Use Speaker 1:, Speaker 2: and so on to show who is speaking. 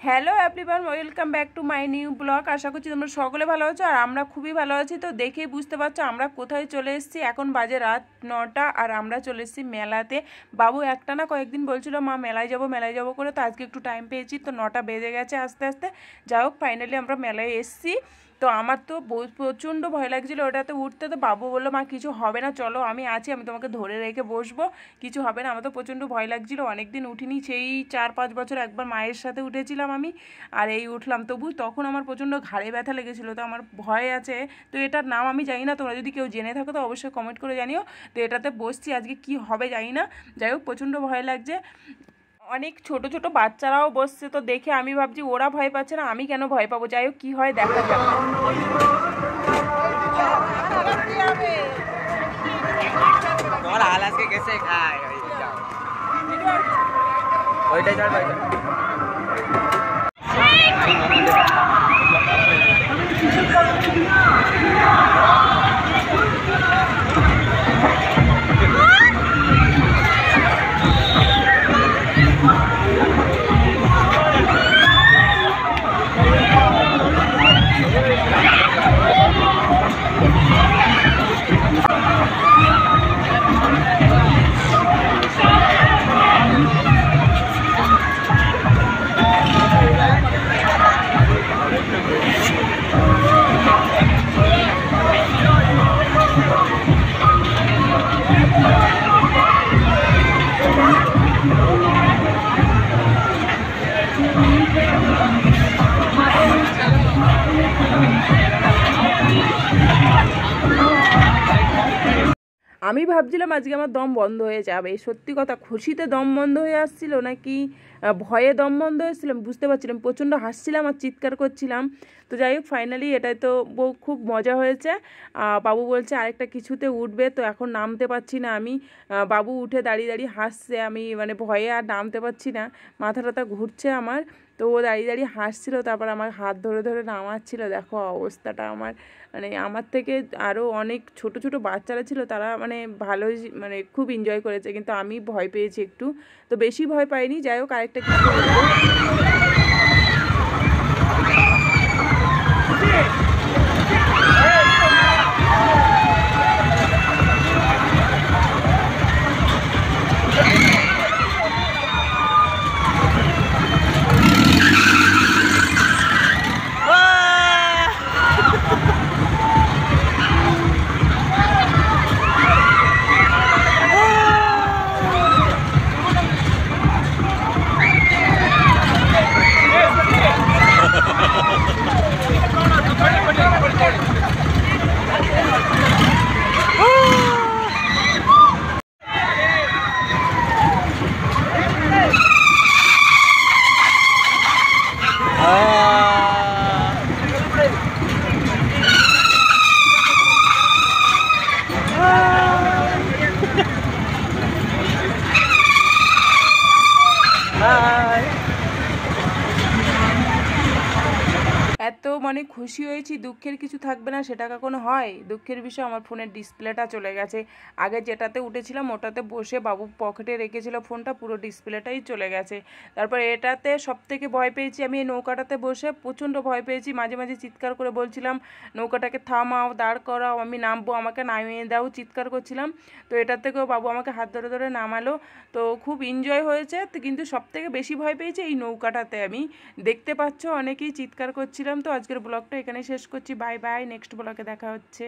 Speaker 1: Hello everyone, welcome back to my new blog. আশা করছি তোমরা সকলে ভালো আছো আর আমরা খুবই ভালো আছি। তো দেখেই বুঝতে পারছো আমরা কোথায় চলে এসেছি। এখন বাজে রাত 9টা আর আমরা চলে এসেছি মেলাতে। বাবু একটা না কয়েকদিন বলছিল মা মেলায় যাবো করে, তো আজকে একটু টাইম পেয়েছি, তো 9টা বেজে গেছে আস্তে আস্তে। যাই হোক, ফাইনালি আমরা মেলায় এসেছি। তো আমার তো প্রচণ্ড ভয় লাগছিলো ওটাতে উঠতে। তো বাবু বললো মা কিছু হবে না, চলো আমি আছি, আমি তোমাকে ধরে রেখে বসবো, কিছু হবে না। আমার তো প্রচণ্ড ভয় লাগছিলো, অনেকদিন উঠিনি, সেই 4-5 বছর একবার মায়ের সাথে উঠেছিলাম আমি, আর এই উঠলাম। তবু তখন আমার প্রচণ্ড ঘাড়ে ব্যথা লেগেছিলো, তো আমার ভয় আছে। তো এটার নাম আমি জানি না, তোমরা যদি কেউ জেনে থাকো তো অবশ্যই কমেন্ট করে জানিও। তো এটাতে বসছি, আজকে কি হবে জানি না। যাই হোক, প্রচণ্ড ভয় লাগছে। অনেক ছোট ছোট বাচ্চারাও বসছে, তো দেখে আমি ভাবছি ওরা ভয় পাচ্ছে না, আমি কেন ভয় পাবো। যাই হোক, কি হয় দেখা যাক। আমি ভাবছিলাম আজকে আমার দম বন্ধ হয়ে যাবে, সত্যি কথা। খুশিতে দম বন্ধ হয়ে আসছিল নাকি ভয়ে দম বন্ধ হয়েছিল বুঝতে পারছিলাম। প্রচণ্ড হাসছিলাম আর চিৎকার করছিলাম। তো যাই হোক, ফাইনালি এটাই তো খুব মজা হয়েছে। বাবু বলছে আরেকটা কিছুতে উঠবে, তো এখন নামতে পারছি না আমি। বাবু উঠে দাঁড়িয়ে দাঁড়িয়ে হাসছে, আমি মানে ভয়ে আর নামতে পারছি না, মাথা টাথা ঘুরছে আমার। তো ও দাঁড়িয়ে দাঁড়িয়ে হাসছিল, তারপর আমার হাত ধরে ধরে নামাচ্ছিল। দেখো অবস্থাটা আমার, মানে আমার থেকে আরও অনেক ছোট ছোট বাচ্চারা ছিল, তারা মানে ভালোই মানে খুব এনজয় করেছে, কিন্তু আমি ভয় পেয়েছি একটু, তো বেশি ভয় পাইনি। যাই হোক, আরেকটা কিছু এত মানে খুশি হয়েছি, দুঃখের কিছু থাকবে না সেটা কখনো হয়। দুঃখের বিষয় আমার ফোনের ডিসপ্লেটা চলে গেছে। আগে যেটাতে উঠেছিলাম ওটাতে বসে বাবু পকেটে রেখেছিল ফোনটা, পুরো ডিসপ্লেটাই চলে গেছে। তারপর এটাতে সব থেকে ভয় পেয়েছি আমি, এই নৌকাটাতে বসে প্রচণ্ড ভয় পেয়েছি। মাঝে মাঝে চিৎকার করে বলছিলাম নৌকাটাকে থামাও, দাঁড় করাও, আমি নামবো, আমাকে নামিয়ে দাও, চিৎকার করছিলাম। তো এটার থেকেও বাবু আমাকে হাত ধরে ধরে নামালো। তো খুব এনজয় হয়েছে, কিন্তু সব থেকে বেশি ভয় পেয়েছি এই নৌকাটাতে আমি। দেখতে পাচ্ছ অনেকেই চিৎকার করছিলাম। তো আজকের ব্লগটা এখানে শেষ করছি। বাই বাই, নেক্সট ব্লগে দেখা হচ্ছে।